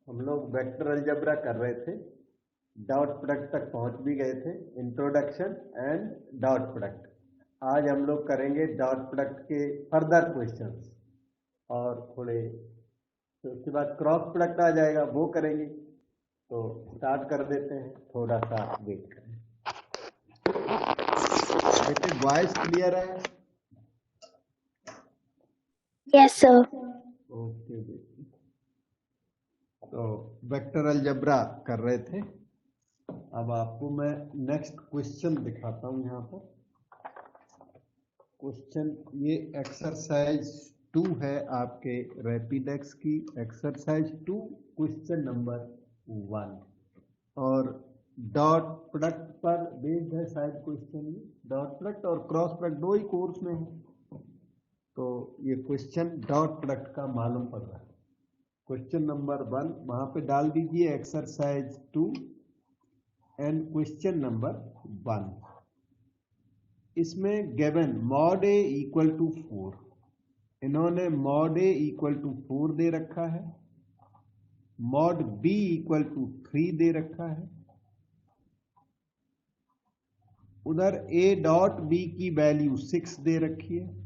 हम लोग vector algebra कर रहे थे, डॉट प्रोडक्ट तक पहुंच भी गए थे, इंट्रोडक्शन एंड डॉट प्रोडक्ट। आज हम लोग करेंगे डॉट प्रोडक्ट के फर्दर क्वेश्चंस और थोड़े, तो उसके बाद क्रॉस प्रोडक्ट आ जाएगा, वो करेंगे। तो स्टार्ट कर देते हैं, थोड़ा सा वेट करें। बेटे वॉइस क्लियर है? Yes sir. ओके बेटे, तो वेक्टर अलजेब्रा कर रहे थे। अब आपको मैं नेक्स्ट क्वेश्चन दिखाता हूं। यहाँ पर क्वेश्चन, ये एक्सरसाइज 2 है आपके रैपिडेक्स की, एक्सरसाइज 2 क्वेश्चन नंबर 1 और डॉट प्रोडक्ट पर बेस्ड है शायद क्वेश्चन। डॉट प्रोडक्ट और क्रॉस प्रोडक्ट दो ही कोर्स में है, तो ये क्वेश्चन डॉट प्रोडक्ट का मालूम पड़ रहा है। क्वेश्चन नंबर 1 वहां पे डाल दीजिए, एक्सरसाइज 2 एंड क्वेश्चन नंबर 1। इसमें given mod A equal to 4, इन्होंने मॉड ए इक्वल टू 4 दे रखा है, मॉड बी इक्वल टू 3 दे रखा है, उधर ए डॉट बी की वैल्यू 6 दे रखी है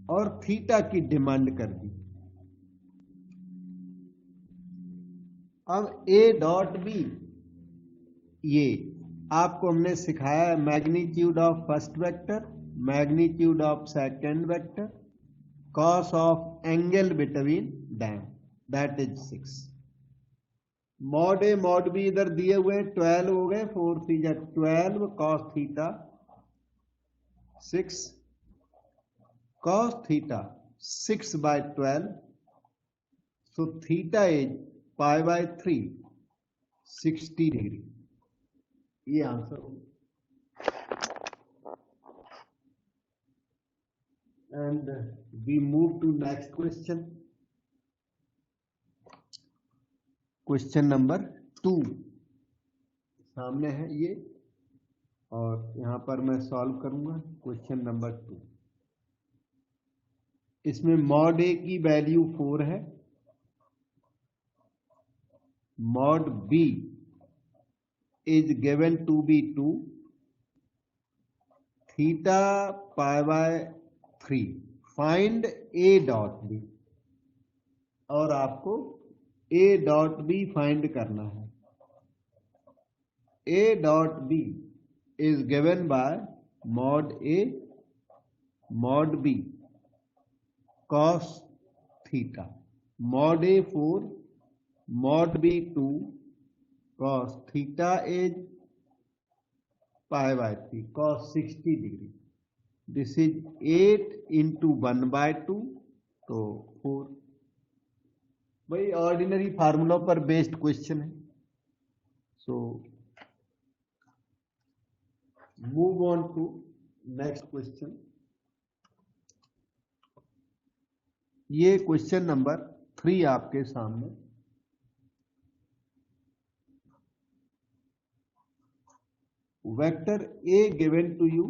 और थीटा की डिमांड कर दी। अब ए डॉट बी, ये आपको हमने सिखाया है magnitude of first vector, magnitude of second vector, cos of angle between them, that is 6। Mod A mod B इधर दिए हुए हैं, 12 हो गए, 4 3 जा 12 cos theta 6, cos theta 6 by 12, so theta is pi by 3, 60 डिग्री। ये आंसर होगा। And we move to next question, question number 2 सामने है ये, और यहां पर मैं सॉल्व करूंगा क्वेश्चन नंबर 2। इसमें मॉड ए की वैल्यू 4 है, mod B is given to be 2, theta pi by 3, find A dot B, और आपको ए डॉट बी फाइंड करना है। A dot B is given by mod A mod B cos theta, mod A 4 mod B 2 cos theta is pi by 3 cos 60 degree. This is 8 into 1 by 2, तो 4। भाई ordinary formula पर based question है, सो move on to next question. ये question number 3 आपके सामने। Vector A given to you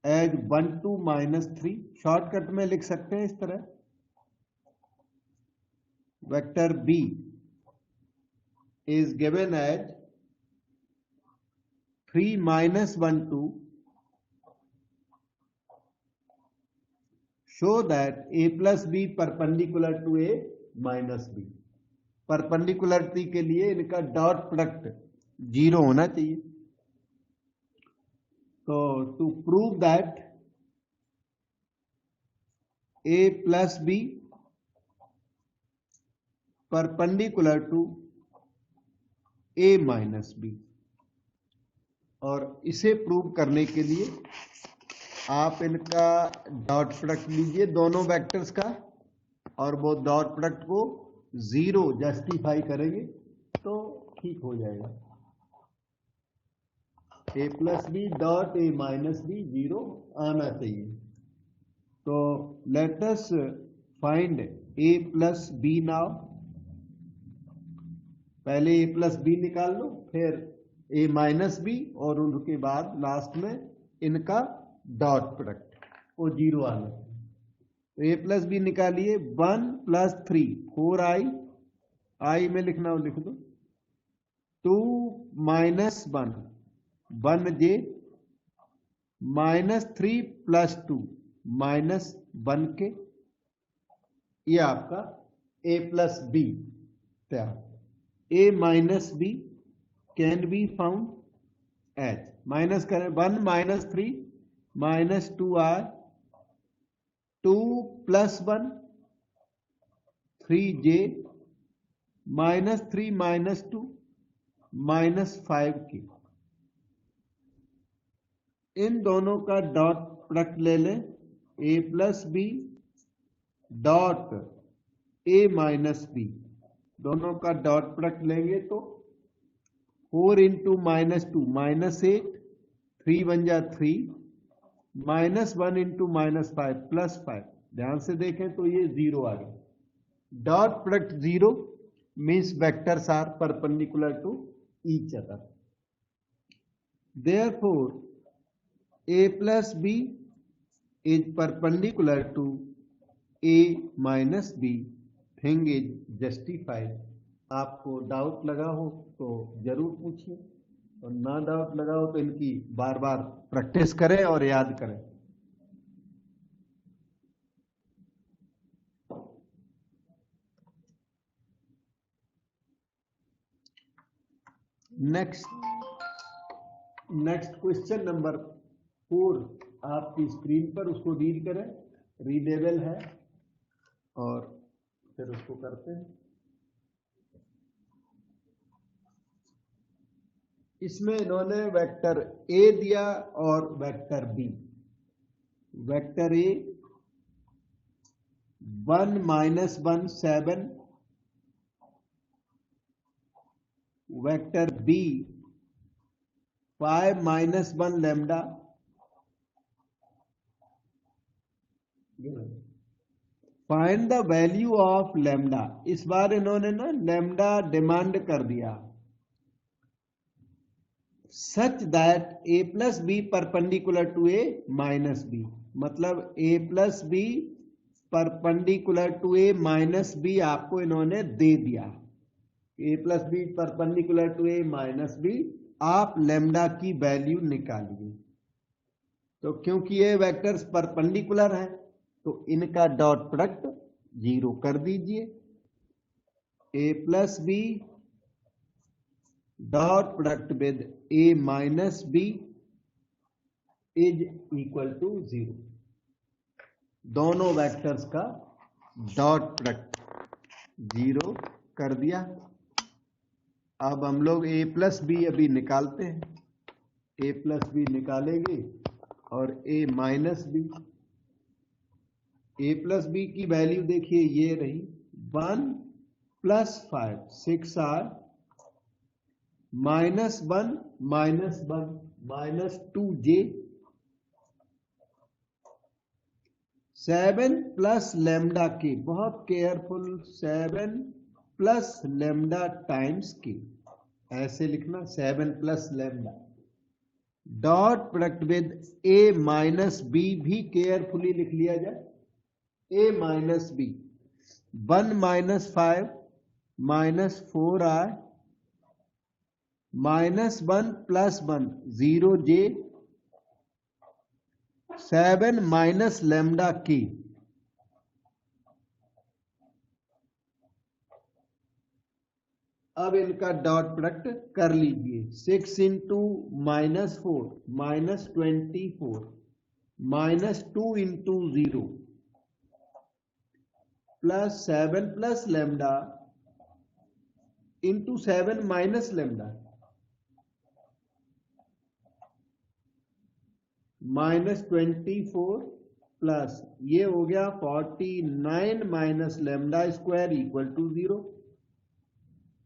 as 1 2 -3, shortcut में लिख सकते हैं इस तरह। Vector B is given as 3 -1 2, show that a plus b perpendicular to a minus b। Perpendicularity के लिए इनका डॉट प्रोडक्ट 0 होना चाहिए। तो to prove that a plus b perpendicular to a minus b, और इसे प्रूव करने के लिए आप इनका डॉट प्रोडक्ट लीजिए दोनों वेक्टर्स का, और वो डॉट प्रोडक्ट को 0 जस्टिफाई करेंगे तो ठीक हो जाएगा। a plus B dot a minus B 0 आना चाहिए। तो let us find a plus B now. पहले a प्लस बी निकाल लो, फिर a माइनस बी, और उनके बाद लास्ट में इनका डॉट प्रोडक्ट वो 0 आना चाहिए। तो ए प्लस बी निकालिए 1 + 3 4i, आई में लिखना हो लिख दो, 2 - 1 1j -3 + 2 -1k, ये आपका a प्लस बी तैयार। a minus B can be found as, minus करें 1 - 3 -2i, 2 + 1 3j -3 - 2 -5k। इन दोनों का डॉट प्रोडक्ट ले लें, a plus B dot a minus B, दोनों का डॉट प्रोडक्ट लेंगे तो 4 × -2 -8, 3 × 1 = 3, -1 × -5 +5। ध्यान से देखें तो ये 0 आ गया। Dot product 0 means vectors are perpendicular to each other. Therefore, a plus b is perpendicular to a minus b. Thing is justified. आपको डाउट लगा हो तो जरूर पूछिए, और ना डाउट लगा हो तो इनकी बार बार प्रैक्टिस करें और याद करें। नेक्स्ट क्वेश्चन नंबर 4 आपकी स्क्रीन पर, उसको रीड करें, रीडेबल है, और फिर उसको करते हैं। इसमें इन्होंने वेक्टर ए दिया और vector B. Vector A 1 - 1 7, vector B 5 - 1 lambda, find the value of lambda. इस बार इन्होंने ना लैम्डा डिमांड कर दिया, such that a plus B perpendicular to a minus B. मतलब a plus B perpendicular to a minus B आपको इन्होंने दे दिया। a plus B perpendicular to a minus B, आप लैम्डा की वैल्यू निकालिए। तो क्योंकि ये वेक्टर्स परपेंडिकुलर हैं तो इनका डॉट प्रोडक्ट 0 कर दीजिए। a plus B dot product with a minus B is equal to 0। दोनों वेक्टर्स का डॉट प्रोडक्ट 0 कर दिया। अब हम लोग a प्लस बी अभी निकालते हैं। a प्लस बी निकालेंगे और a minus B. a plus B की वैल्यू देखिए ये रही 1 + 5 6r, -1 -1 -2j, 7 + लैम्डा के, बहुत केयरफुल, 7 + लैम्डा टाइम्स के, ऐसे लिखना 7 + lambda. Dot product with a minus B भी केयरफुली लिख लिया जाए। a minus B 1 - 5 -4r, -1 + 1 0j, 7 - lambda के। अब इनका डॉट प्रोडक्ट कर लीजिए। 6 × -4 -24 -2 × 0 + 7 + लैम्डा × 7 - लैम्डा -24 प्लस ये हो गया 49 - लैम्डा स्क्वायर इक्वल टू 0।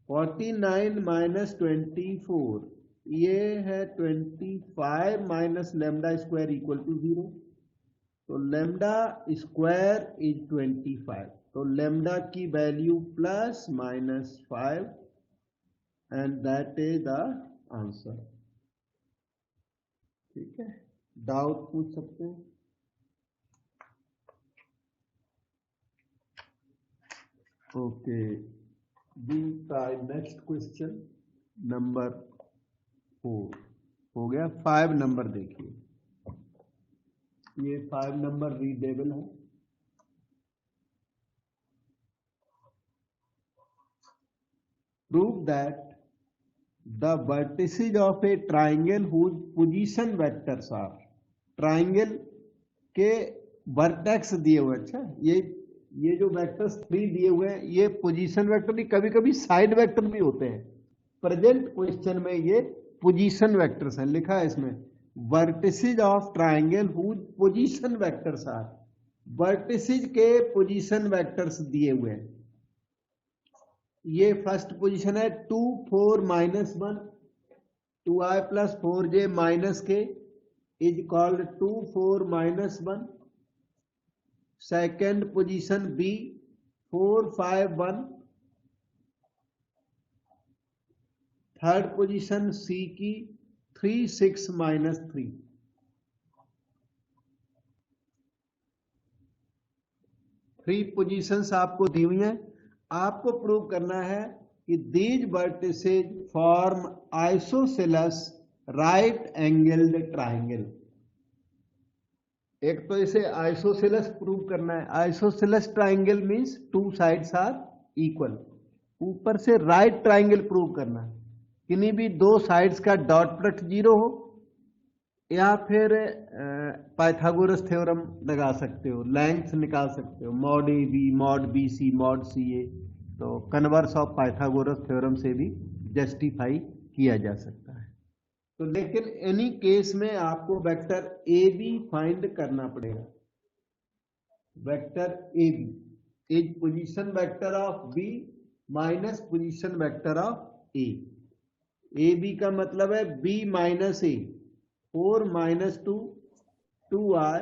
49 - 24 ये है 25 - लैम्डा स्क्वायर इक्वल टू 0। तो लैम्डा स्क्वायर इज 25। तो लैम्डा की value ±5 and that is the answer. ठीक है, डाउट पूछ सकते हैं। ओके, बी का नेक्स्ट क्वेश्चन नंबर 4 हो गया। 5 नंबर देखिए, ये 5 नंबर रीडेबल है। Prove that the vertices of a triangle whose position vectors are. Triangle के वर्टेक्स दिए हुए, अच्छा ये जो वेक्टर्स 3 दिए हुए हैं ये पोजीशन वेक्टर नहीं, कभी कभी साइड वेक्टर भी होते हैं। प्रेजेंट क्वेश्चन में ये पोजीशन वेक्टर्स हैं, लिखा है इसमें vertices of triangle whose position vectors are. Vertices के पोजीशन वेक्टर्स दिए हुए हैं। ये फर्स्ट पोजीशन है 2 4 -1 2i + 4j - k is called 2 4 -1। Second position B 4 5 1। Third position C की 3 6 -3। थ्री पोजीशंस आपको दी हुई हैं। आपको प्रूव करना है कि these vertices form isosceles right angled triangle. एक तो इसे आइसोसेलस प्रूव करना है। Isosceles triangle means 2 sides are equal. ऊपर से राइट ट्राइंगल प्रूव करना है, किन्हीं भी 2 साइड्स का डॉट प्रोडक्ट 0 हो, या फिर पाइथागोरस थ्योरम लगा सकते हो, लेंथ निकाल सकते हो, mod A B mod B C mod C A. तो कन्वर्स ऑफ पाइथागोरस थ्योरम से भी जस्टिफाई किया जा सकता है। तो लेकिन एनी केस में आपको वेक्टर ए बी फाइंड करना पड़ेगा। Vector A B is position vector of B minus position vector of A. A B का मतलब है बी माइनस ए, 4 -2 2i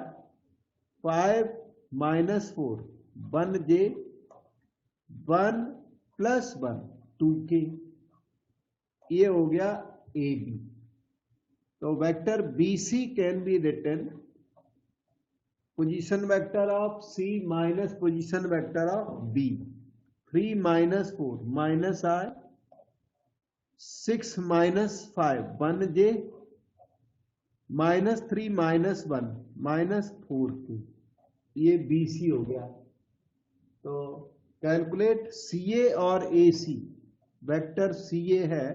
5 -4 1j 1 + 1 2k। ये हो गया ए बी। तो vector B C can be written position vector of C minus position vector of B. 3 -4 -i 6 -5 1j -3 -1 -4k। ये B C हो गया। तो कैलकुलेट सी ए और ए सी। वेक्टर सी ए है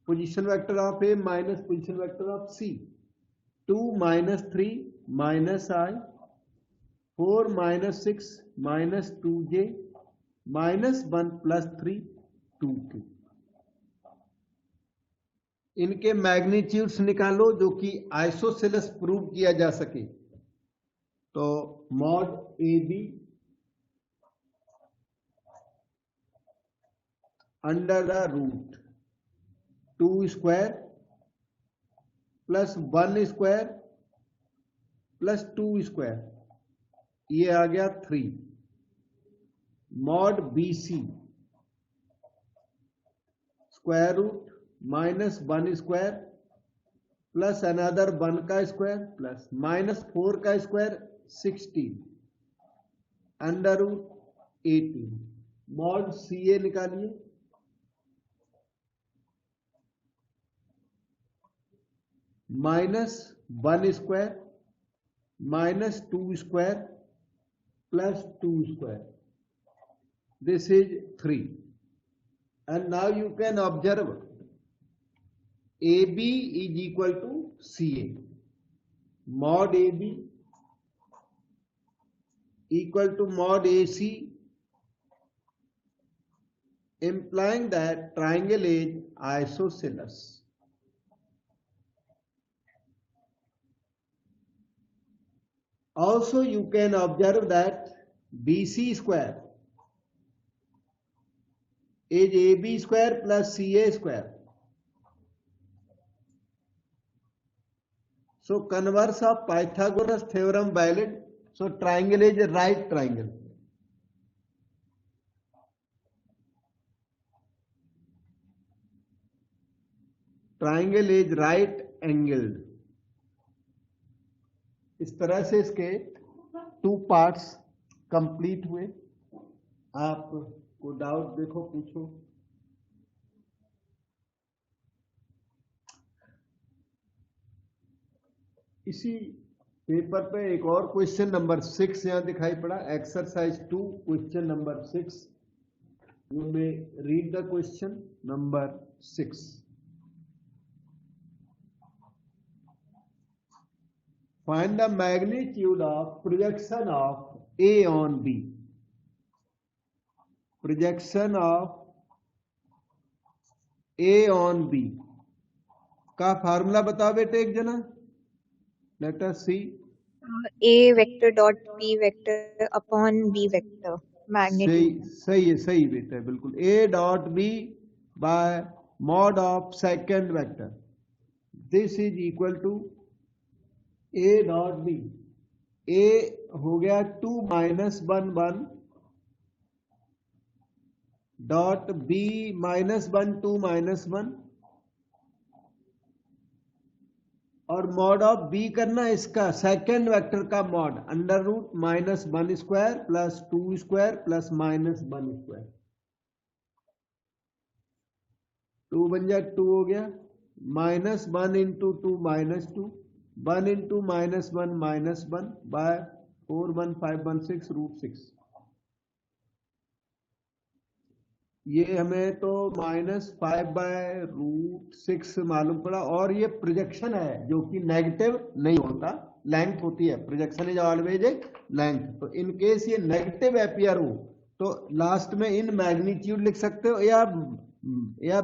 position vector of A minus position vector of C. 2 -3 -i 4 -6 -2j -1 + 3 2k। इनके magnitudes निकालो जो कि आइसोसेलस प्रूव किया जा सके। तो mod A B under the root 2 square + 1 square + 2 square, ये आ गया 3। Mod B C square root -1 square plus another 1 का स्क्वायर प्लस -4 का square 16 under root 18। Mod C A निकालिए। -1 square -2 square + 2 square, this is 3। and now you can observe AB is equal to CA। mod AB equal to mod AC, implying that triangle is isosceles। Also you can observe that BC square is AB square plus CA square। So converse of Pythagoras theorem valid, so triangle is a right triangle। triangle is right angled। इस तरह से इसके 2 parts complete हुए। आप कोई doubt देखो पूछो। इसी पेपर पे एक और क्वेश्चन नंबर 6 यहाँ दिखाई पड़ा, exercise 2 question number 6। You may read the question number 6। Find the magnitude of projection of A on B. Projection of A on B का फार्मूला बताओ बेटे एक जना। Let us see. A vector dot B vector upon B vector magnitude. सही बेटा, बिल्कुल। A dot B by mod of second vector, this is equal to A dot B. A हो गया 2 -1 1 डॉट बी -1 2 -1, और मॉड ऑफ बी करना इसका second vector का mod, under root -1 square plus 2 square plus -1 square. 2 बन जाए 2 हो गया, -1 इंटू 2 -2, 1 इंटू -1 -1 बाय 41516 √6। ये हमें तो -5/√6 मालूम पड़ा, और ये प्रोजेक्शन है जो कि नेगेटिव नहीं होता, लेंथ होती है। Projection is always a length. तो इन केस ये नेगेटिव अपीयर हो तो लास्ट में इन मैग्नीट्यूड लिख सकते हो, या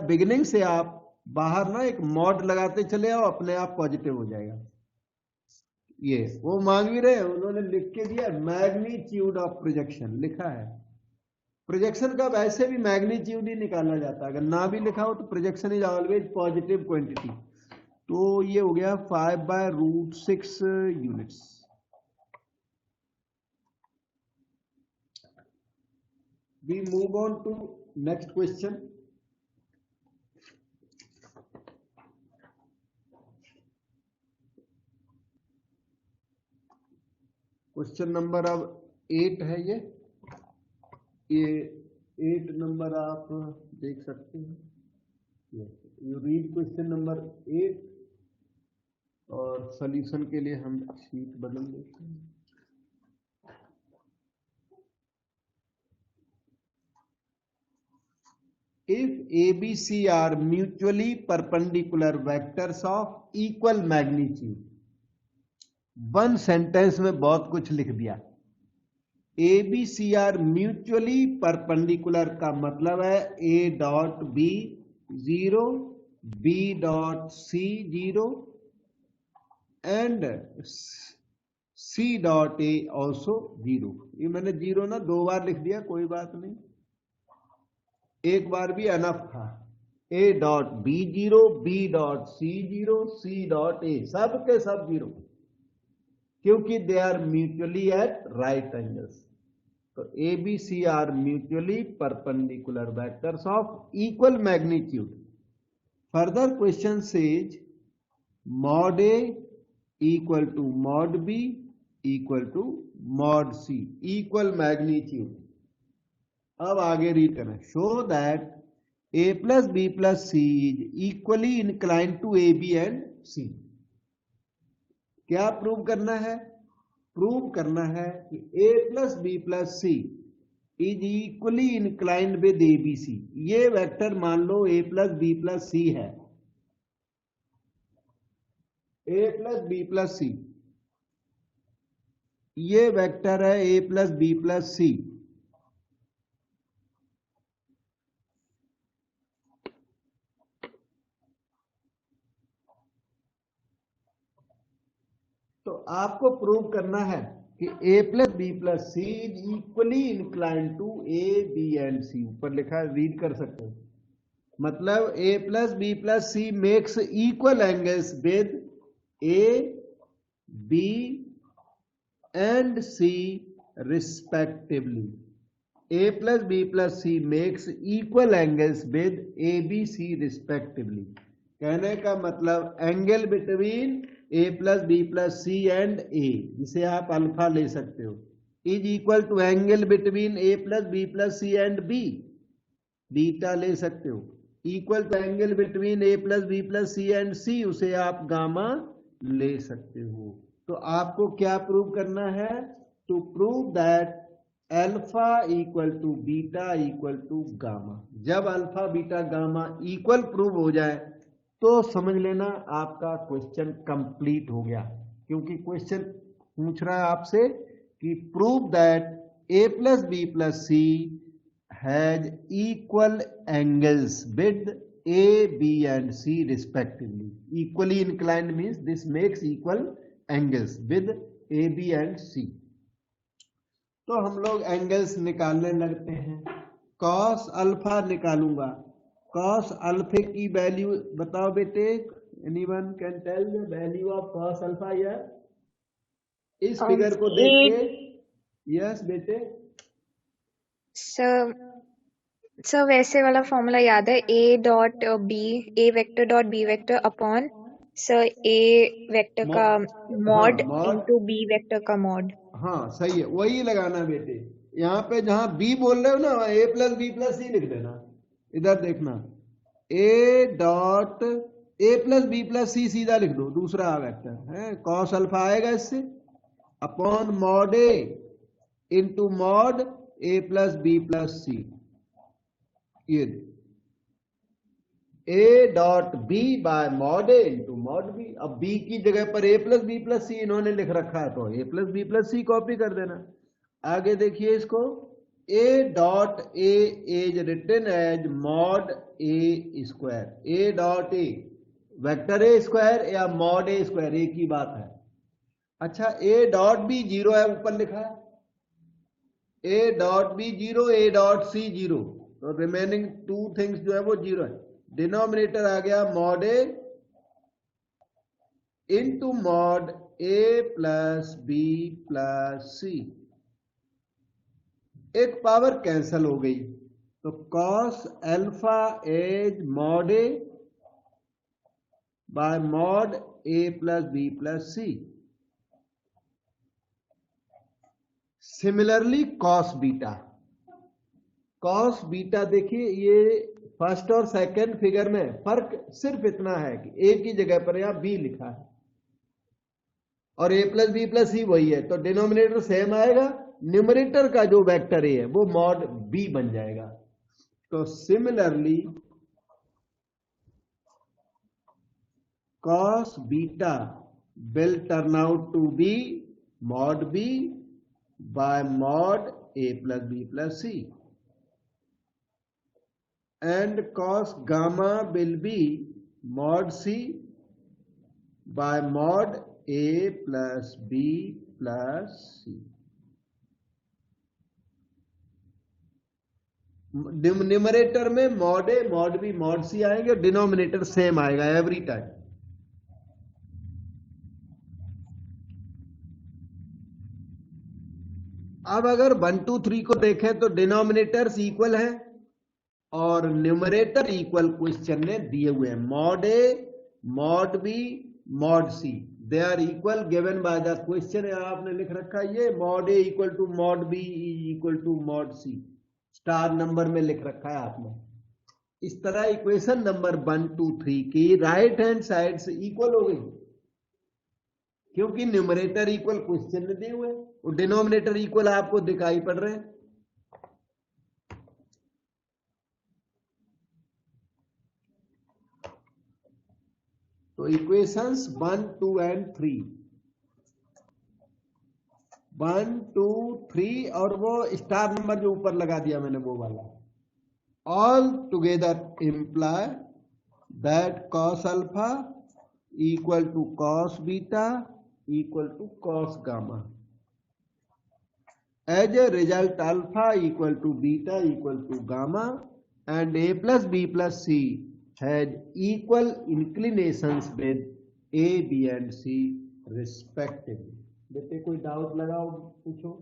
बिगिनिंग से आप बाहर ना एक मॉड लगाते चले आओ, अपने आप पॉजिटिव हो जाएगा। ये वो मांग भी रहे हैं, उन्होंने लिख के दिया मैग्नीट्यूड ऑफ प्रोजेक्शन लिखा है। प्रोजेक्शन का वैसे भी मैग्नीट्यूड ही निकाला जाता है, अगर ना भी लिखा हो तो projection is always positive quantity. तो ये हो गया 5/√6 units. We move on to next question. Question number अब 8 है। ये 8 नंबर आप देख सकते हैं। यू रीड क्वेश्चन नंबर 8, और सॉल्यूशन के लिए हम शीट बदल देते हैं। If ABC are mutually perpendicular vectors of equal magnitude, one sentence में बहुत कुछ लिख दिया। ABC आर म्यूचुअली परपेंडिकुलर का मतलब है A dot B 0, B dot C 0 and C dot A also 0। ये मैंने 0 ना 2 बार लिख दिया, कोई बात नहीं, एक बार भी अनफ था। A dot B 0, B dot C 0, C dot A, सब के सब 0, क्योंकि they are mutually at right angles. तो A B C are mutually perpendicular vectors of equal magnitude. Further question says mod A equal to mod B equal to mod C, equal magnitude. अब आगे read करें। Show that A plus B plus C is equally inclined to A B and सी। क्या prove करना है? Prove करना है कि a plus B plus C is equally inclined with A B C. ये वेक्टर मान लो a plus B plus C है, a plus B plus C, ये वेक्टर है a plus B plus C. तो आपको प्रूव करना है कि a plus B plus C is equally inclined to A B and C. ऊपर लिखा है, रीड कर सकते हो। मतलब a plus B plus C makes equal angles with A B and C respectively. a plus B plus C makes equal angles with A B C respectively. कहने का मतलब angle between a plus B plus C and a, जिसे आप alpha ले सकते हो, is equal to angle between a plus B plus C and b, beta ले सकते हो। Equal to angle between A plus B plus C and सी, उसे आप गामा ले सकते हो। तो आपको क्या प्रूव करना है? To prove that alpha equal to beta equal to gamma. जब alpha beta gamma equal prove हो जाए तो समझ लेना आपका क्वेश्चन कंप्लीट हो गया। क्योंकि क्वेश्चन पूछ रहा है आपसे कि prove that A plus B plus C has equal angles with A B and C respectively. Equally inclined means this makes equal angles with A B and C. तो हम लोग एंगल्स निकालने लगते हैं। कॉस अल्फा निकालूंगा। Cos alpha की value बताओ बेटे, anyone can tell the value of cos alpha? यार इस फिगर को देख के। यस बेटे। सर वैसे वाला फॉर्मूला याद है, A dot B, A vector dot B vector upon sir A vector का मॉड इनटू बी वेक्टर का मॉड। हाँ सही है, वही लगाना बेटे। यहाँ पे जहां बी बोल रहे हो ना, A plus B plus C लिख देना। इधर देखना, A dot A plus B plus C सीधा लिख दो, दूसरा वेक्टर है। कॉस अल्फा आएगा इससे, upon mod A into mod A plus B plus C. ये A dot B by mod A into mod B. अब बी की जगह पर A plus B plus C इन्होंने लिख रखा है, तो A plus B plus C copy कर देना। आगे देखिए इसको, A dot A is written as mod A square. A dot A vector A square या मॉड ए स्क्वायर, एक ही बात है। अच्छा, ए डॉट बी जीरो है, ऊपर लिखा है। A dot B zero, A dot C zero, तो रिमेनिंग टू थिंग्स जो है वो जीरो है। डिनोमिनेटर आ गया mod A into mod A plus B plus C. एक पावर कैंसल हो गई, तो cos alpha as mod A by mod A plus B plus C. Similarly cos beta, cos beta देखिए, ये फर्स्ट और सेकंड फिगर में फर्क सिर्फ इतना है कि ए की जगह पर यहां बी लिखा है और ए प्लस बी प्लस सी वही है, तो डिनोमिनेटर सेम आएगा। न्यूमरेटर का जो वेक्टर ए है वो मॉड बी बन जाएगा। तो similarly cos beta will turn out to be mod b by mod a plus b plus c, and cos gamma will be mod c by mod a plus b plus c. Numerator में mod A mod B mod सी आएंगे, denominator same आएगा every time. अब अगर 1 2 3 को देखें तो denominators equal है और न्यूमरेटर इक्वल क्वेश्चन ने दिए हुए हैं। Mod A mod B mod C, they are equal given by the question. आपने लिख रखा है ये mod A equal to mod B equal to mod C, star number में लिख रखा है आपने। इस तरह इक्वेशन नंबर 1 2 3 की राइट हैंड साइड से इक्वल हो गई, क्योंकि न्यूमरेटर इक्वल क्वेश्चन में दिए हुए और डिनोमिनेटर इक्वल आपको दिखाई पड़ रहे हैं। तो इक्वेशंस 1 2 एंड 3, 1 2 3 और वो स्टार नंबर जो ऊपर लगा दिया मैंने वो वाला, all together imply that cos alpha equal to cos beta equal to cos gamma. As a result, alpha equal to beta equal to gamma, and a plus b plus c has equal inclinations with a, b and c respectively. बेटे कोई doubt लगाओ, पूछो।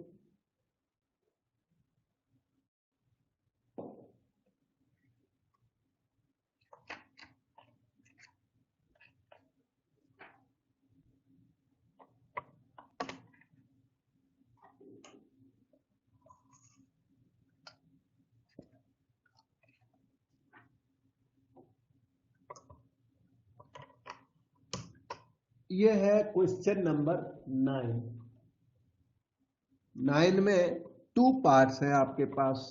ये है question number 9 में 2 parts हैं आपके पास।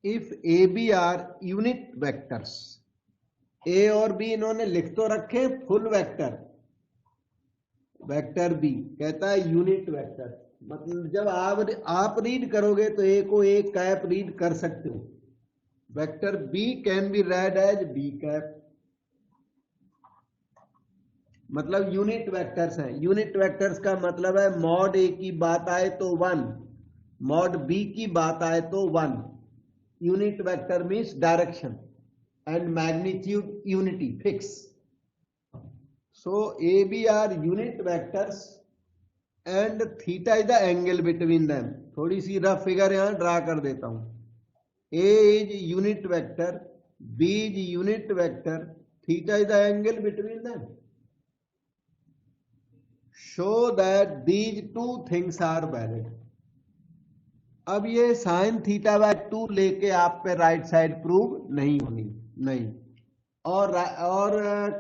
If A B are unit vectors, A और बी इन्होंने लिख तो रखे फुल वेक्टर, वेक्टर बी कहता है यूनिट वेक्टर, मतलब जब आप रीड करोगे तो ए को ए कैप रीड कर सकते हो। Vector B can be read as B cap, मतलब यूनिट वेक्टर्स हैं। यूनिट वेक्टर्स का मतलब है मॉड ए की बात आए तो 1, मॉड बी की बात आए तो 1। Unit vector means direction and magnitude unity fix. So AB are unit vectors and theta is the angle between them. थोड़ी सी रफ फिगर यहां ड्रा कर देता हूं। A is unit vector, B is unit vector, theta is the angle between them. Show that these two things are valid. अब ये sign theta by 2 लेके आप पे राइट साइड प्रूव नहीं होनी, नहीं, और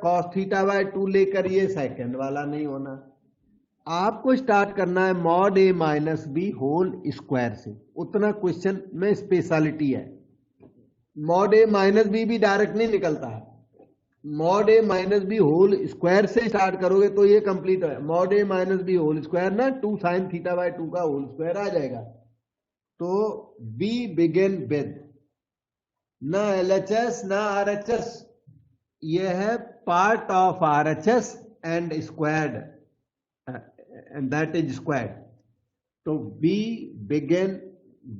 कॉस थीटा बाय 2 लेकर ये सेकंड वाला नहीं होना। आपको स्टार्ट करना है mod A minus B whole square से, उतना क्वेश्चन में स्पेशलिटी है। मॉड ए माइनस बी भी डायरेक्ट नहीं निकलता है, mod A minus B whole square से स्टार्ट करोगे तो ये कंप्लीट है। Mod A minus B whole square ना 2 साइन थीटा बाय 2 का होल स्क्वायर आ जाएगा। तो बी बिगिन विद ना LHS ना RHS, ये है part of RHS and squared, and that is squared. तो we begin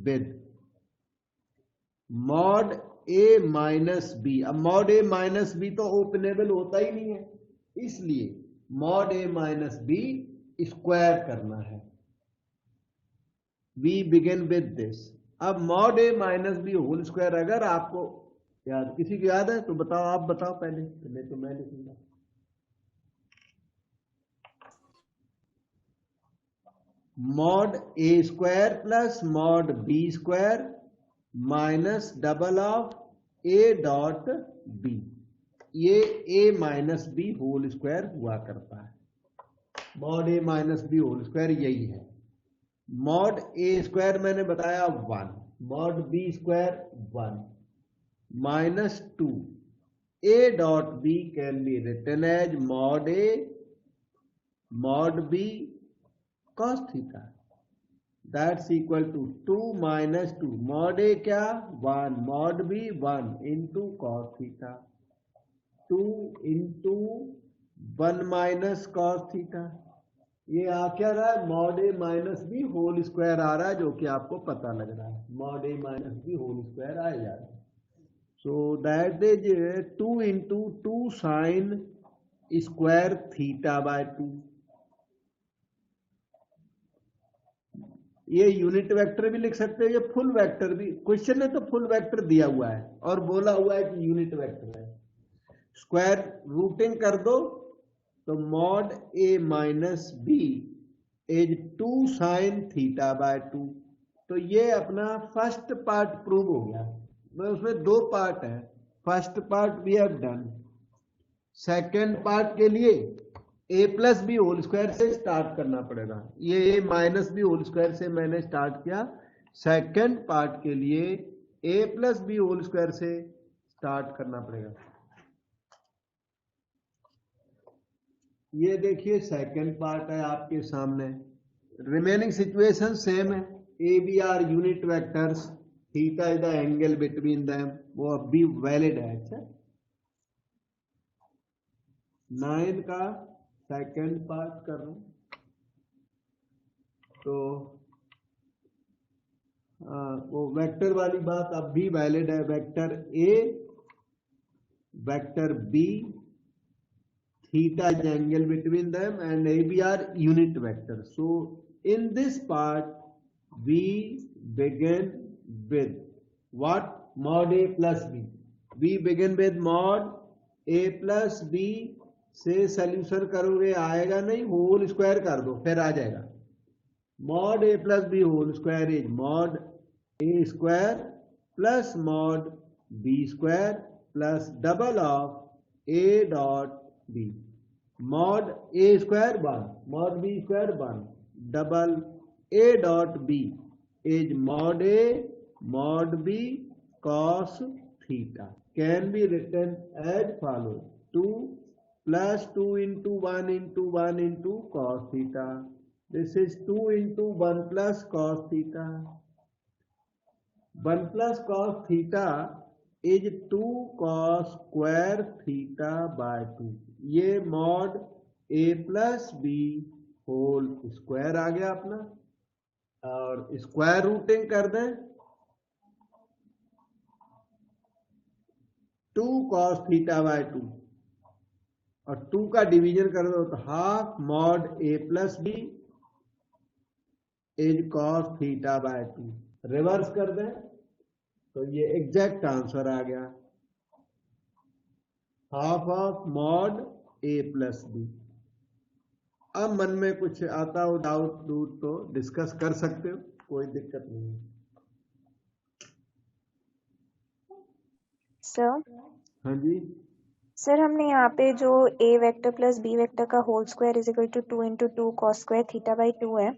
with mod A minus B. अब मॉड ए माइनस बी तो ओपनेबल होता ही नहीं है, इसलिए mod A minus B square करना है। We begin with this। अब mod A minus B whole square अगर आपको याद, किसी को याद है तो बताओ, आप बताओ पहले, नहीं तो मैं लिखूंगा। Mod A square plus mod B square minus double of A dot B, ये A minus B whole square हुआ करता है। Mod A minus B whole square यही है। मॉड ए स्क्वायर मैंने बताया 1, mod B square 1 minus 2, A dot B can be written as mod A mod B cos theta, that's equal to 2 minus 2, mod A क्या 1, mod B 1 into cos theta, 2 into 1 minus cos theta. ये आ क्या रहा है, mod A minus B whole square आ रहा है, जो कि आपको पता लग रहा है, mod A minus B whole square आ जा रहा है। So that is 2 into 2 sine square theta by 2। ये यूनिट वेक्टर भी लिख सकते हैं, ये फुल वेक्टर भी, क्वेश्चन ने तो फुल वेक्टर दिया हुआ है और बोला हुआ है कि यूनिट वेक्टर है। स्क्वायर रूटिंग कर दो तो mod A minus B is 2 sine theta by 2। तो ये अपना फर्स्ट पार्ट प्रूव हो गया। उसमें 2 पार्ट है, first part we have done. Second part के लिए A plus B whole square से स्टार्ट करना पड़ेगा। ये A minus B whole square से मैंने स्टार्ट किया, सेकेंड पार्ट के लिए A plus B whole square से स्टार्ट करना पड़ेगा। ये देखिए सेकंड पार्ट है आपके सामने। रिमेनिंग सिचुएशन सेम है, A B are unit vectors, theta is the angle between them, वो अब भी वैलिड है। अच्छा 9 का सेकंड पार्ट कर रहा हूं तो वो वेक्टर वाली बात अब भी वैलिड है। Vector A vector B, theta is the angle between them and AB are unit vectors. So in this part we begin with what? Mod A plus B. We begin with mod A plus B से solution करोगे आएगा नहीं, whole square कर दो फिर आ जाएगा। mod A plus B whole square is mod A square plus mod B square plus double of A dot B, mod A square 1 mod B square 1 double A dot B is mod A mod B cos theta can be written as follows: 2 plus 2 into 1 into 1 into cos theta. This is 2 into 1 plus cos theta. 1 plus cos theta is 2 cos square theta by 2. ये mod a plus B whole square आ गया अपना, और square rooting कर दें 2 cos theta by 2, और 2 का division कर दो तो half mod a plus B is cos theta by 2, reverse कर दें तो ये एग्जैक्ट आंसर आ गया, half of mod a plus B. अब मन में कुछ आता हो डाउट तो डिस्कस कर सकते हो, कोई दिक्कत नहीं है। सर हाँ जी सर, हमने यहाँ पे जो a vector plus b vector का whole square is equal to 2 into 2 cos square theta by 2 है।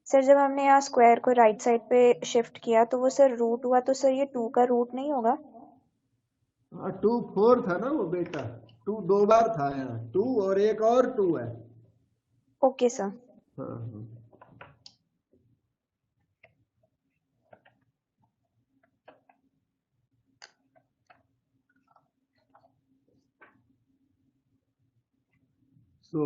सर जब हमने यहाँ स्क्वायर को राइट साइड पे शिफ्ट किया तो वो सर रूट हुआ, तो सर ये 2 का रूट नहीं होगा? 2 4 था ना वो बेटा, 2 2 बार था यहाँ, 2 और एक और 2 है। Okay sir. हाँ। So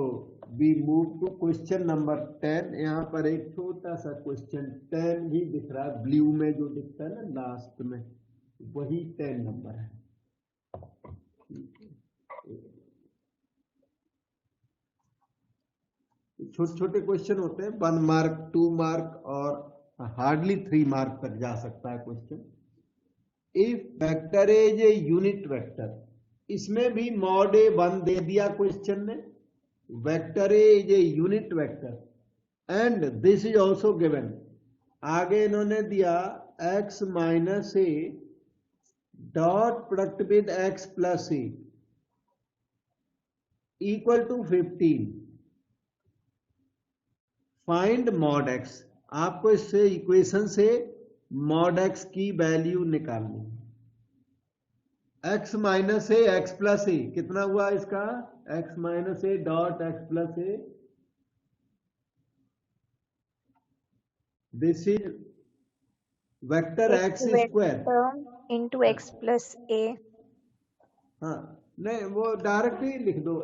we move to question number 10। यहाँ पर एक छोटा सा क्वेश्चन 10 ही दिख रहा है, ब्लू में जो दिखता है ना लास्ट में, वही 10 नंबर है। छोटे छोटे क्वेश्चन होते हैं, 1 मार्क 2 मार्क और हार्डली 3 मार्क तक जा सकता है question. If vector is a unit vector, इसमें भी मॉड ए 1 दे दिया क्वेश्चन ने, vector A is a unit vector and this is also given. आगे इन्होंने दिया x minus A dot product with x plus A equal to 15, find mod x। आपको इससे इक्वेशन से मॉड x की वैल्यू निकालनी है। x minus A X plus A कितना हुआ इसका, x minus A dot X plus A, this is vector x square into x plus A. हाँ नहीं, वो डायरेक्ट ही लिख दो,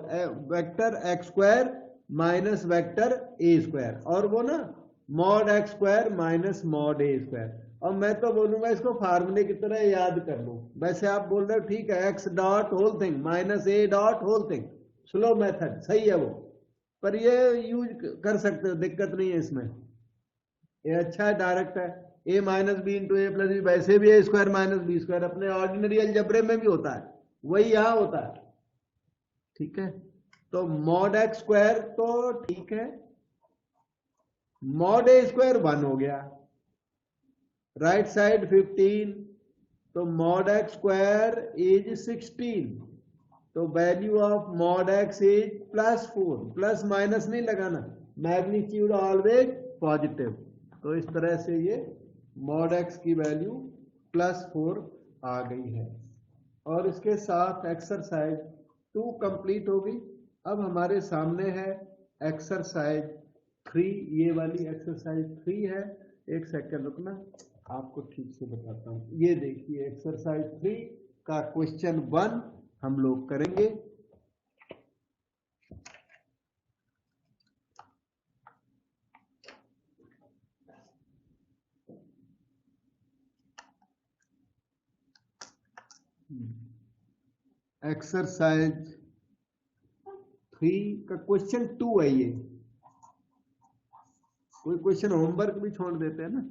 vector x square minus vector A square, और वो ना mod x square minus mod A square. और मैं तो बोलूंगा इसको फार्मूले की तरह याद कर लो। वैसे आप बोल रहे हो ठीक है, x dot whole thing minus A dot whole thing, slow method सही है वो, पर ये यूज कर सकते हो, दिक्कत नहीं है इसमें, ये अच्छा है, डायरेक्ट है। a minus B into A plus B, वैसे भी A square minus B square अपने ऑर्डिनरी अलजेब्रे में भी होता है, वही यहां होता है। ठीक है, तो मॉड एक्स स्क्वायर तो ठीक है, मॉड ए स्क्वायर 1 हो गया, राइट साइड 15, तो मॉड एक्स स्क्वायर इज 16, तो value of mod x is plus 4, plus minus नहीं लगाना, मैग्नीट्यूड ऑलवेज पॉजिटिव, तो इस तरह से ये मॉड एक्स की वैल्यू प्लस 4 आ गई है। और इसके साथ एक्सरसाइज 2 कंप्लीट हो गई। अब हमारे सामने है एक्सरसाइज 3, ये वाली एक्सरसाइज 3 है। एक सेकंड रुकना, आपको ठीक से बताता हूँ। ये देखिए एक्सरसाइज 3 का क्वेश्चन 1 हम लोग करेंगे। एक्सरसाइज 3 का क्वेश्चन 2 है ये। कोई क्वेश्चन होमवर्क भी छोड़ देते हैं ना,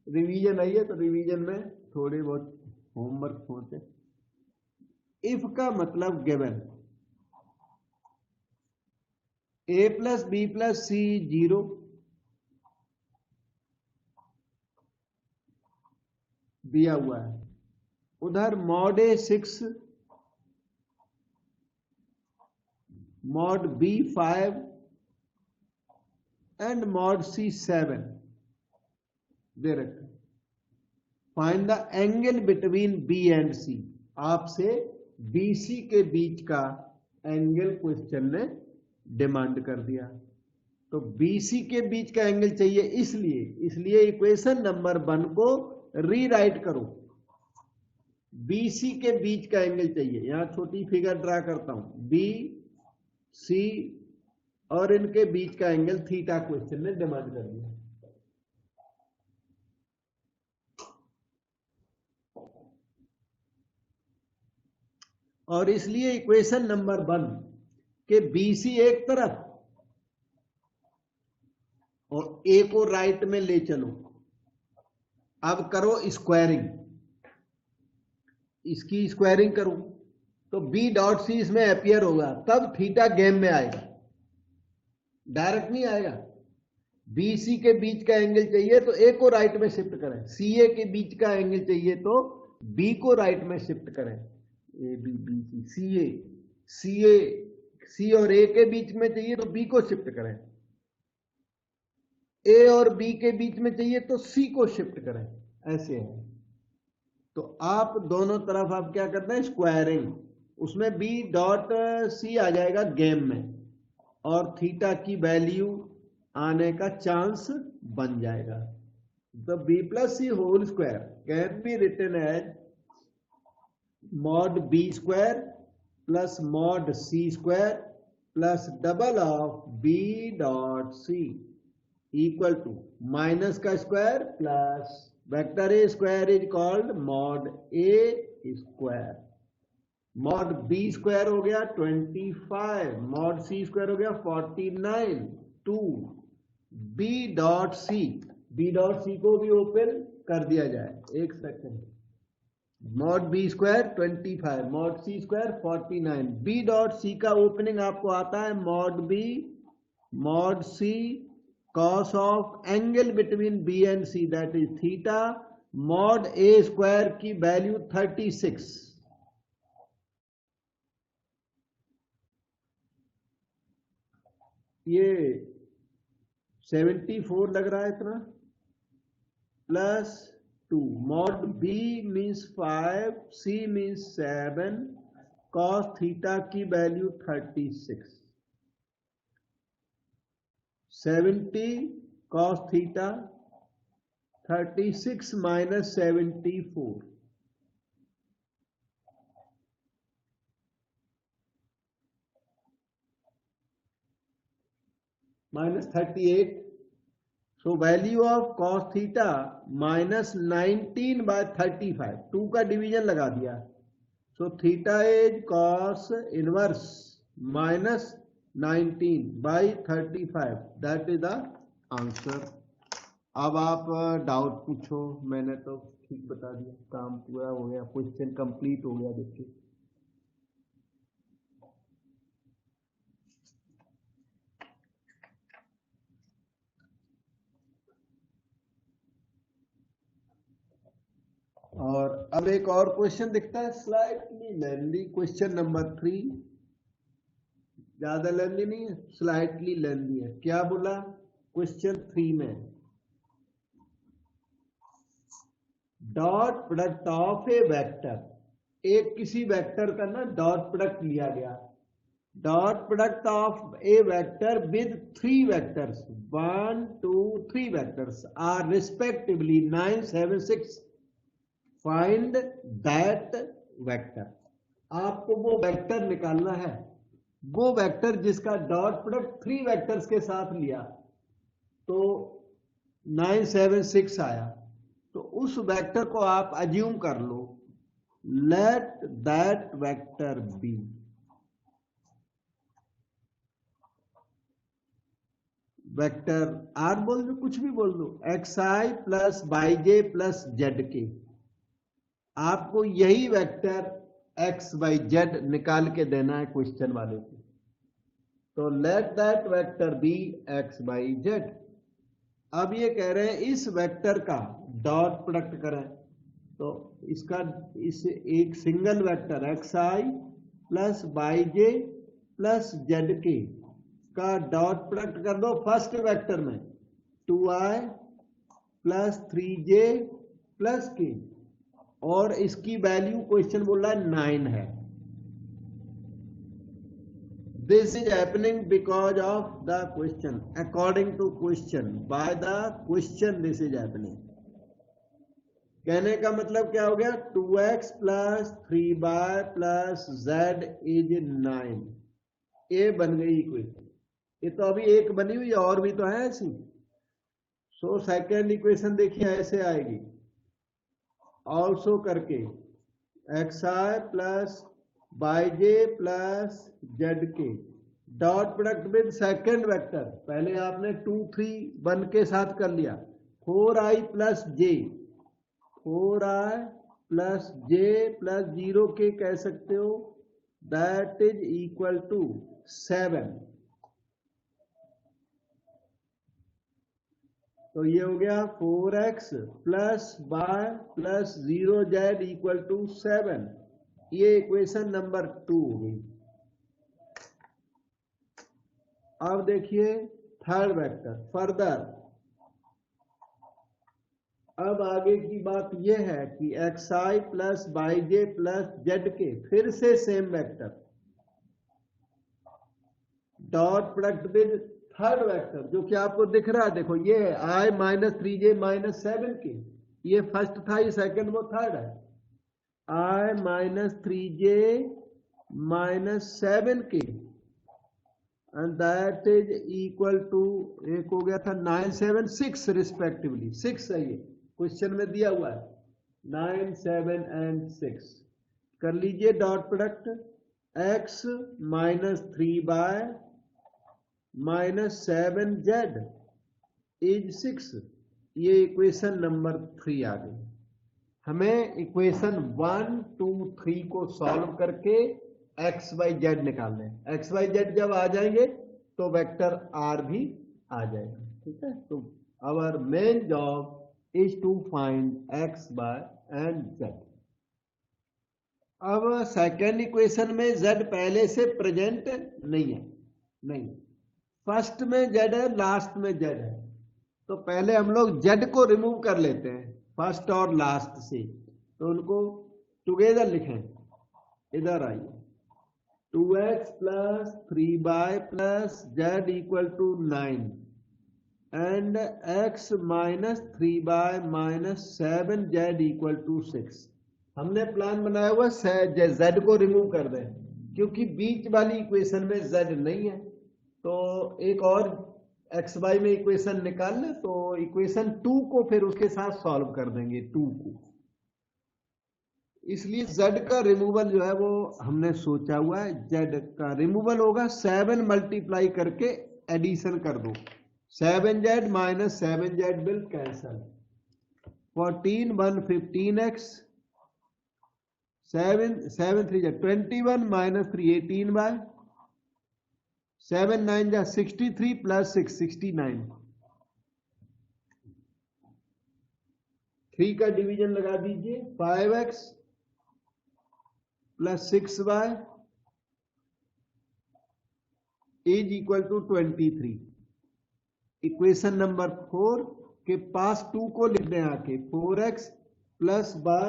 रिवीजन आई है तो रिवीजन में थोड़े बहुत होमवर्क छोड़ते। इफ का मतलब given a plus B plus C 0, दिया हुआ है, उधर mod A 6, mod B 5 and mod C 7 दे रखा। Find the angle between B and C. आपसे बीसी के बीच का एंगल क्वेश्चन ने डिमांड कर दिया। तो बीसी के बीच का एंगल चाहिए, इसलिए इक्वेशन नंबर 1 को रीराइट करो। बीसी के बीच का एंगल चाहिए। यहां छोटी फिगर ड्रा करता हूं, बी सी और इनके बीच का एंगल थीटा क्वेश्चन ने डिमांड कर दिया। और इसलिए इक्वेशन नंबर 1 के बीसी एक तरफ और ए को राइट में ले चलो। अब करो स्क्वायरिंग, इसकी स्क्वायरिंग करो तो बी डॉट सी इसमें अपीयर होगा, तब थीटा गेम में आएगा, डायरेक्ट नहीं आएगा। बी सी के बीच का एंगल चाहिए तो ए को राइट में शिफ्ट करें, सी ए के बीच का एंगल चाहिए तो बी को राइट में शिफ्ट करें। ए बी बी सी सी और ए के बीच में चाहिए तो बी को शिफ्ट करें, ए और बी के बीच में चाहिए तो सी को शिफ्ट करें, ऐसे है। तो आप दोनों तरफ आप क्या करते हैं, स्क्वायरिंग, उसमें बी डॉट सी आ जाएगा गेम में और थीटा की वैल्यू आने का चांस बन जाएगा। तो B plus C whole square can be written as mod B square plus mod C square plus double of B dot C equal to minus का square plus vector A square is called mod A square. Mod B square हो गया 25, mod C square हो गया 49, to be dot सी को भी open कर दिया जाए, एक second. Mod B square 25, mod C square 49, B dot C का ओपनिंग आपको आता है mod B mod C cos of angle between B and C, that is theta, mod A square की वैल्यू 36, ये 74 लग रहा है इतना, plus 2 mod B means 5, C means 7, cos theta की value 36, 70 cos theta 36 minus 74 minus 38. So value of cos theta minus 19 by 35, 2 का division लगा दिया। So theta is cos inverse minus 19 by 35, that is the answer. अब आप doubt पूछो, मैंने तो ठीक बता दिया, काम पूरा हो गया, क्वेश्चन कंप्लीट हो गया। देखिए और अब एक और क्वेश्चन दिखता है, स्लाइटली लेंथी, क्वेश्चन नंबर 3, ज्यादा लेंथी नहीं है, स्लाइटली लेंथी है। क्या बोला क्वेश्चन 3 में, dot product of a vector, एक किसी वेक्टर का ना डॉट प्रोडक्ट लिया गया, dot product of a vector with 3 vectors, 1 2 3 vectors are respectively 9 7 6, find that vector. आपको वो वेक्टर निकालना है, वो वेक्टर जिसका डॉट प्रोडक्ट 3 वेक्टर्स के साथ लिया तो 9 7 6 आया। तो उस वेक्टर को आप अज्यूम कर लो, let that vector B, vector R बोल दो, कुछ भी बोल दो, xi plus Y J plus Z K. आपको यही वेक्टर एक्स वाई जेड निकाल के देना है क्वेश्चन वाले को। तो let that vector be x y z. अब ये कह रहे हैं इस वेक्टर का डॉट प्रोडक्ट करें, तो इसका इस एक single vector xi plus yj plus zk का डॉट प्रोडक्ट कर दो फर्स्ट वेक्टर में 2i plus 3j plus k, और इसकी वैल्यू क्वेश्चन बोल रहा है 9 है। This is happening because of the question, according to question, by the question this is happening। कहने का मतलब क्या हो गया, 2x plus 3y plus z is 9, ये बन गई इक्वेशन। ये तो अभी एक बनी हुई है, और भी तो है ऐसी। सो सेकेंड इक्वेशन देखिए ऐसे आएगी, ऑल्सो करके xi plus yj plus zk dot product with second vector, पहले आपने 2 3 1 के साथ कर लिया, 4i plus j, 4i plus j plus 0 के कह सकते हो, दैट इज इक्वल टू 7। तो ये हो गया 4x plus y plus 0z equal to 7। ये इक्वेशन नंबर 2 हो गई। अब देखिए थर्ड वेक्टर फर्दर। अब आगे की बात यह है कि xi plus yj plus zk फिर से same vector, dot product with third vector जो कि आपको दिख रहा है, देखो ये है i minus 3j minus 7k, ये फर्स्ट था, ये सेकंड, वो थर्ड है। i minus 3j minus 7k and that is equal to, एक हो गया था 9 7 6 रिस्पेक्टिवली, 6 है ये क्वेश्चन में दिया हुआ है, 9 7 एंड 6। कर लीजिए dot product, x minus 3y minus 7z is 6, ये इक्वेशन नंबर 3 आ गई। हमें इक्वेशन 1 2 3 को सॉल्व करके x y z निकालने हैं। x y z जब आ जाएंगे तो वेक्टर r भी आ जाएगा, ठीक है। तो our main job is to find x y and z। अब सेकेंड इक्वेशन में z पहले से प्रेजेंट नहीं है, नहीं, फर्स्ट में z है, लास्ट में z है, तो पहले हम लोग z को रिमूव कर लेते हैं फर्स्ट और लास्ट से, तो उनको टुगेदर लिखें। इधर आइए, 2x plus 3y plus z equal to 9 and x minus 3y minus 7z equal to 6। हमने प्लान बनाया हुआ z को रिमूव कर दें, क्योंकि बीच वाली इक्वेशन में z नहीं है, तो एक और एक्स वाई में इक्वेशन निकाल लें, तो इक्वेशन 2 को फिर उसके साथ सॉल्व कर देंगे 2 को। इसलिए z का रिमूवल जो है वो हमने सोचा हुआ है, z का रिमूवल होगा 7 मल्टीप्लाई करके एडिशन कर दो, 7z minus 7z will cancel, 14 1 15x, 7 3 21 minus 3 18y, 7 9 जा 63 प्लस 6 69, 3 का डिवीजन लगा दीजिए, 5x plus 6y is equal to 23। Equation number 4 के पास 2 को लिख दें आके, 4x plus y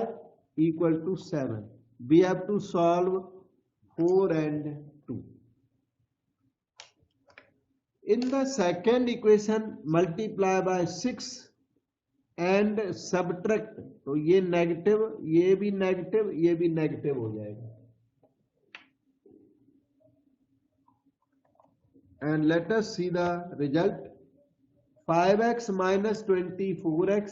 equal to 7। We have to solve 4 and 2। In the second equation multiply by 6 and subtract, तो ये नेगेटिव, ये भी नेगेटिव, ये भी नेगेटिव हो जाएगा। And let us see the result, 5x minus 24x,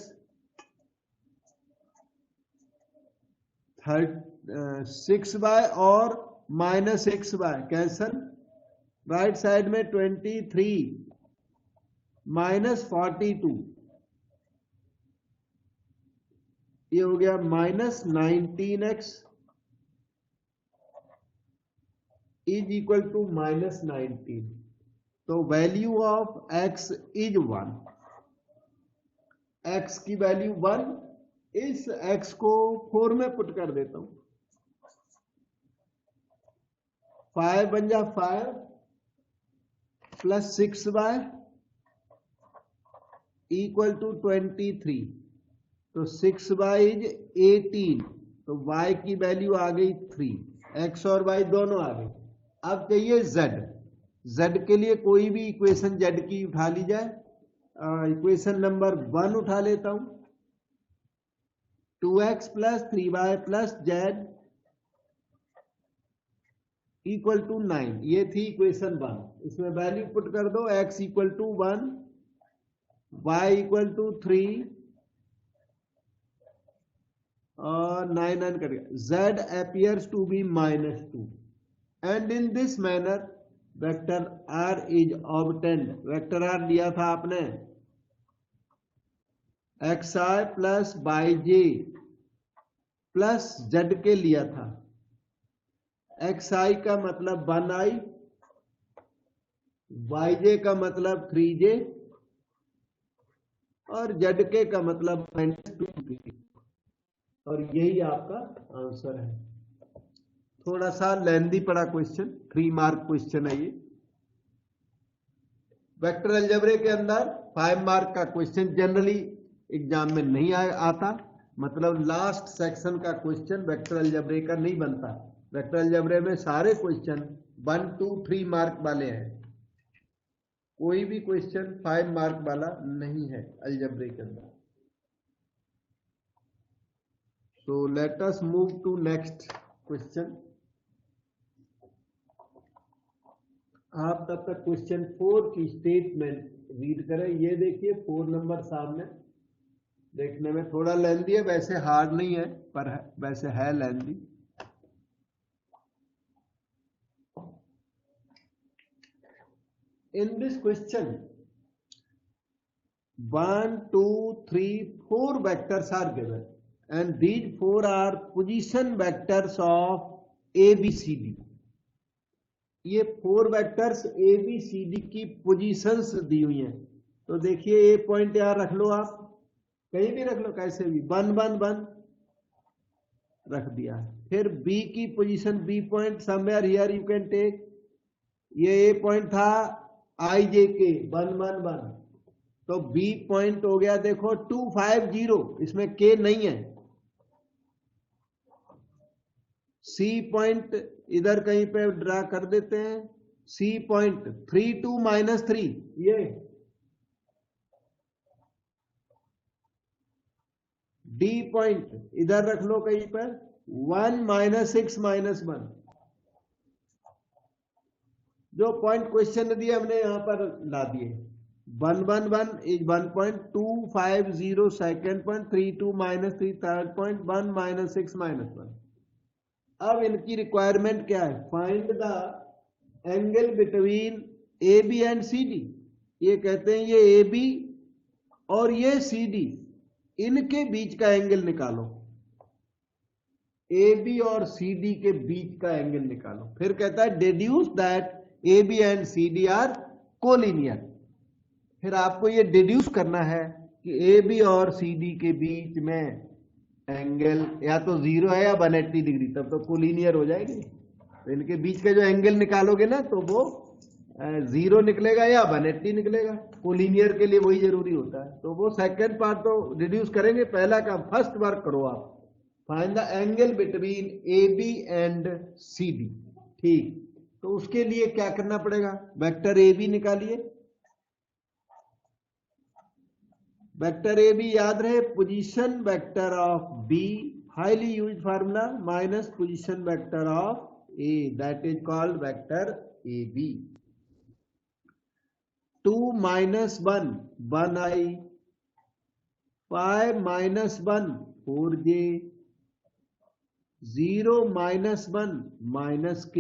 6y और minus 6y cancel, right side में 23 माइनस 42, ये हो गया minus 19x is equal to minus 19। तो value of x is 1, x की वैल्यू 1 इस x को 4 में पुट कर देता हूं, 5 बन जा 5 प्लस 6y इक्वल टू 23, तो 6y इज 18, तो y की वैल्यू आ गई 3, x और y दोनों आ गई। अब चाहिए z के लिए कोई भी इक्वेशन z की उठा ली जाए। इक्वेशन नंबर 1 उठा लेता हूं, 2x plus 3y plus z equal to 9, ये थी इक्वेशन 1। इसमें वैल्यू पुट कर दो, x equal to 1, y equal to 3 और 9 करेगा। z appears to be -2 and in this manner vector r is obtained। Vector r लिया था आपने xi plus yj plus z के लिया था। xi का मतलब 1i, yj का मतलब 3j और zk का मतलब -2k, और यही आपका आंसर है। थोड़ा सा लेंदी पड़ा क्वेश्चन, 3 मार्क क्वेश्चन है ये। वेक्टर अलजेब्रे के अंदर 5 मार्क का क्वेश्चन जनरली एग्जाम में नहीं आता, मतलब लास्ट सेक्शन का क्वेश्चन वेक्टर अलजेब्रे का नहीं बनता। वेक्टर अलजेब्रे में सारे क्वेश्चन 1, 2, 3 मार्क वाले हैं, कोई भी क्वेश्चन 5 मार्क वाला नहीं है अलजेब्रे के अंदर। So let us move to next question। आप तब तक क्वेश्चन 4 की स्टेटमेंट रीड करें। ये देखिए 4 नंबर सामने, देखने में थोड़ा लेंदी है, वैसे हार्ड नहीं है पर वैसे है लेंदी। In this question 1, 2, 3, 4 vectors are given and these 4 are position vectors of ABCD। ये 4 वेक्टर्स ABCD की पोजीशंस दी हुई हैं। तो देखिए ए पॉइंट यहां रख लो, आप कहीं भी रख लो, कैसे भी 1, 1, 1 रख दिया। फिर बी की position, B point somewhere here you can take, ये ए पॉइंट था IJK 1, 1, 1, तो बी पॉइंट हो गया देखो 2, 5, 0, इसमें के नहीं है। सी पॉइंट इधर कहीं पे ड्रा कर देते हैं, सी पॉइंट 3, 2, -3, ये डी पॉइंट इधर रख लो कहीं पर 1, -6, -1। जो पॉइंट क्वेश्चन ने दिए हमने यहां पर ला दिए। 1, 1, 1 is 1.250, second point 3, 2, -3, third point 1, -6, -1। अब इनकी रिक्वायरमेंट क्या है? Find the angle between A B and C D. ये कहते हैं ये ए बी और ये सी डी, इनके बीच का एंगल निकालो। ए बी और सी डी के बीच का एंगल निकालो। फिर कहता है deduce that A B and C D are collinear. फिर आपको ये डिड्यूस करना है कि ए बी और सी डी के बीच में एंगल या तो 0 है या 180 डिग्री, तब तो कोलिनियर हो जाएगी। तो इनके बीच का जो एंगल निकालोगे ना तो वो 0 निकलेगा या 180 निकलेगा। कोलिनियर के लिए वही जरूरी होता है। तो वो सेकंड पार्ट तो रिड्यूस करेंगे, पहला काम फर्स्ट वर्क करो आप, find the angle between A B and C D. ठीक, तो उसके लिए क्या करना पड़ेगा? वेक्टर ए बी निकालिए। वेक्टर ए बी याद रहे position vector of B, highly use formula, minus position vector of A, that is called vector A B. 2 -1 1i, 5 -1 4j, 0 -1 -k।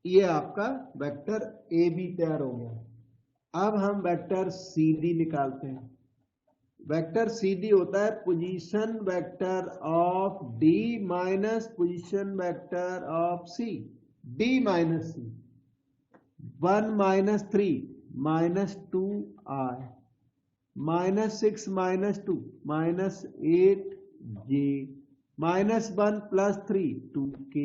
ये आपका वेक्टर ए बी तैयार हो गया। अब हम वेक्टर सी डी निकालते हैं। वेक्टर सी डी होता है position vector of D minus position vector of C, D minus C. 1 -3 -2i, -6 -2 -8j -1 + 3 2k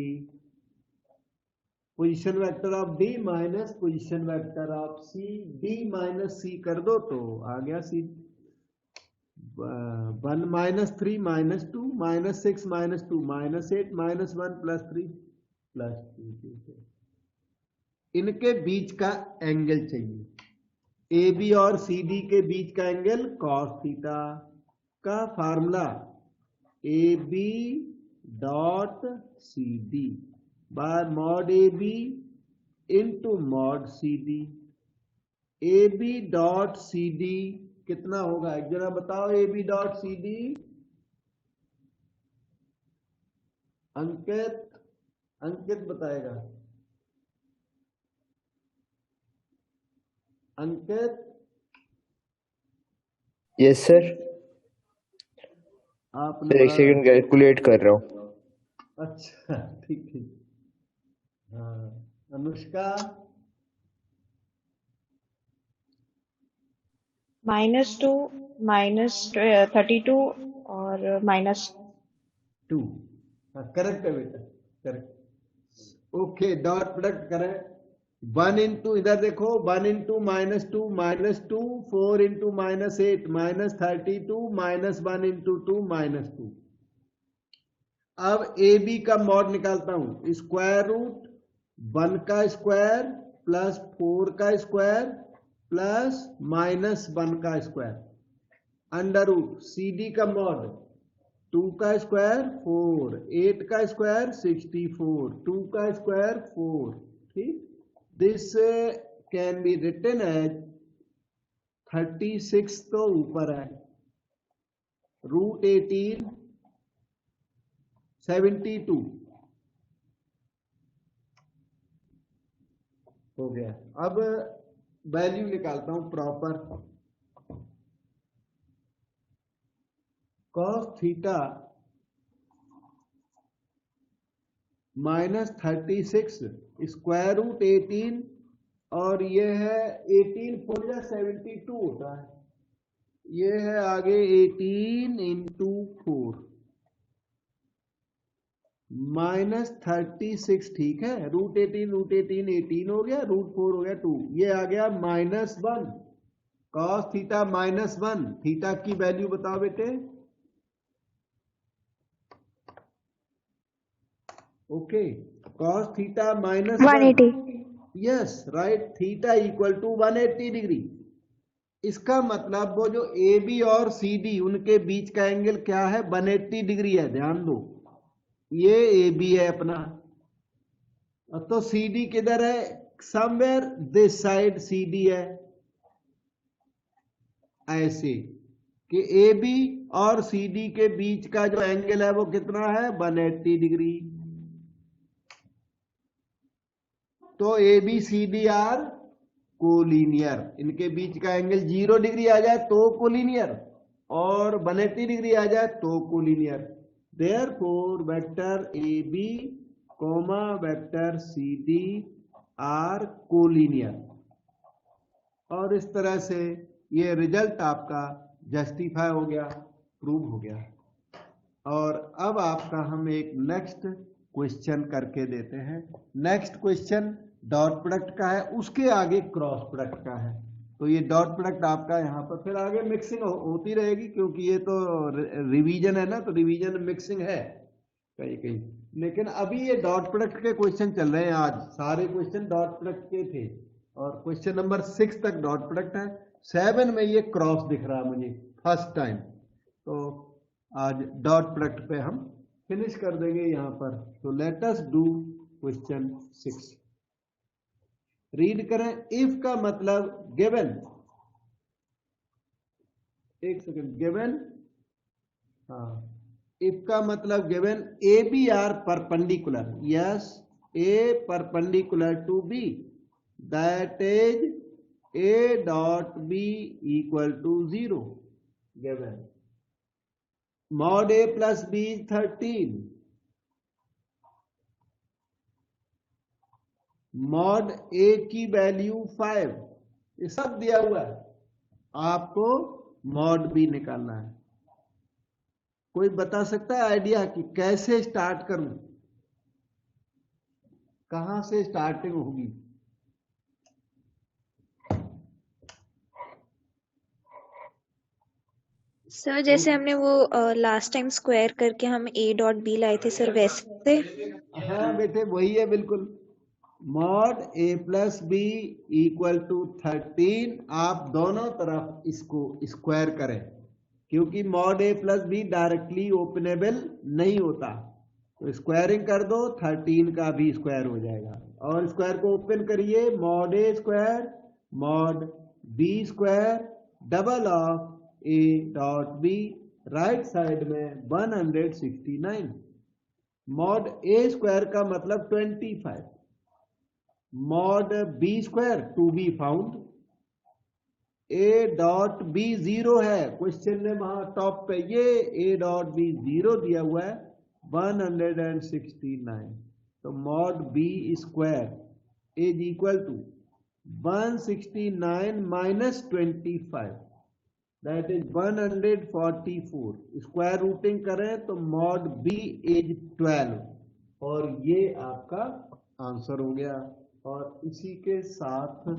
position vector of D minus position vector of C, D minus C कर दो तो आ गया सी। 1 -3 -2 -6 -2 -8 -1 + 3 + 2। इनके बीच का एंगल चाहिए। ए बी और सी डी के बीच का एंगल cos थीटा का formula A B dot C D by mod A B into mod C D. A B dot C D कितना होगा, एक जरा बताओ। A B dot C D Ankit बताएगा। अंकित। Yes sir. आपने एक सेकंड कैलकुलेट कर रहा हूँ। अच्छा ठीक ठीक। हाँ अनुष्का। -2 -32 और -2। करेक्ट है बेटा, करेक्ट। ओके डॉट प्रोडक्ट करें। 1 इंटू इधर देखो, 1 इंटू -2 -2 4 इंटू -8 -32 -1 इंटू 2 -2। अब ए बी का मॉड निकालता हूं। स्क्वायर रूट 1 का स्क्वायर प्लस 4 का स्क्वायर प्लस -1 का square under root C D का मॉड 2 का स्क्वायर 4, 8 का स्क्वायर 64, 2 का स्क्वायर 4। ठीक, this can be written as 36 तो ऊपर है, √18 72 हो गया। अब वैल्यू निकालता हूं proper. cos theta -36 square root 18 और ये है 18 4 या 72 होता है। ये है आगे 18 इंटू 4 -36। ठीक है, √18 18 हो गया, √4 हो गया 2। ये आ गया -1 cos थीटा -1। थीटा की वैल्यू बताओ बेटे। Okay, cos theta -1 yes right, theta equal to 180 degree. इसका मतलब वो जो ए बी और सी डी उनके बीच का एंगल क्या है, 180 डिग्री है। ध्यान दो, ये ए बी है अपना, तो सी डी किधर है, somewhere this side C D है। ऐसे कि ए बी और सी डी के बीच का जो एंगल है वो कितना है, 180 डिग्री। तो A B C D are collinear. इनके बीच का एंगल 0 डिग्री आ जाए तो कोलिनियर, और 180 डिग्री आ जाए तो collinear. Therefore vector A B comma vector C D are collinear. और इस तरह से ये रिजल्ट आपका जस्टिफाई हो गया, प्रूव हो गया। और अब आपका हम एक नेक्स्ट क्वेश्चन करके देते हैं। नेक्स्ट क्वेश्चन डॉट प्रोडक्ट का है, उसके आगे क्रॉस प्रोडक्ट का है। तो ये डॉट प्रोडक्ट आपका यहाँ पर, फिर आगे मिक्सिंग होती रहेगी, क्योंकि ये तो रिवीजन है ना, तो रिवीजन मिक्सिंग है कहीं कहीं। लेकिन अभी ये डॉट प्रोडक्ट के क्वेश्चन चल रहे हैं। आज सारे क्वेश्चन डॉट प्रोडक्ट के थे, और क्वेश्चन नंबर 6 तक डॉट प्रोडक्ट है। 7 में ये क्रॉस दिख रहा है मुझे फर्स्ट टाइम। तो आज डॉट प्रोडक्ट पे हम फिनिश कर देंगे यहाँ पर। तो let us do question 6। Read करें। इफ का मतलब गिवन, एक सेकंड, गिवन, हाँ, इफ का मतलब given A B are perpendicular, yes, A perpendicular to B, that is A dot B equal to 0 given. Mod A plus B 13, mod A की value 5, ये सब दिया हुआ है आपको। मॉड बी निकालना है। कोई बता सकता है आइडिया कि कैसे स्टार्ट करूं, कहां से स्टार्टिंग होगी? सर जैसे हमने वो लास्ट टाइम स्क्वायर करके हम ए डॉट बी लाए थे सर, वैसे। हाँ बेटे वही है बिल्कुल। Mod A plus B equal to 13, आप दोनों तरफ इसको स्क्वायर करें, क्योंकि mod A plus B directly openable नहीं होता, तो स्क्वायरिंग कर दो, 13 का भी स्क्वायर हो जाएगा। और स्क्वायर को ओपन करिए, mod A square mod B square double of A dot B, right side में 169। मॉड ए स्क्वायर का मतलब 25, mod B square to be found, A dot B 0 है, क्वेश्चन में वहां टॉप पे ये ए डॉट बी 0 दिया हुआ है, 169। तो mod B square is equal to 169 minus 25, that is 144। Square rooting करें तो मॉड बी इज 12, और ये आपका आंसर हो गया। और इसी के साथ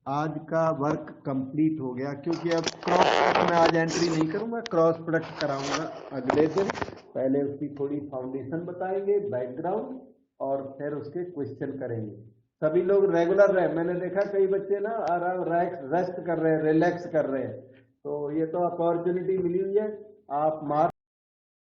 आज का वर्क कंप्लीट हो गया, क्योंकि अब क्रॉस प्रोडक्ट में आज एंट्री नहीं करूंगा, क्रॉस प्रोडक्ट कराऊंगा अगले दिन। पहले उसकी थोड़ी फाउंडेशन बताएंगे, बैकग्राउंड, और फिर उसके क्वेश्चन करेंगे। सभी लोग रेगुलर रहे, मैंने देखा कई बच्चे ना आराम रेस्ट कर रहे हैं, रिलैक्स कर रहे हैं, तो ये तो अपॉर्चुनिटी मिली हुई है, आप मार्क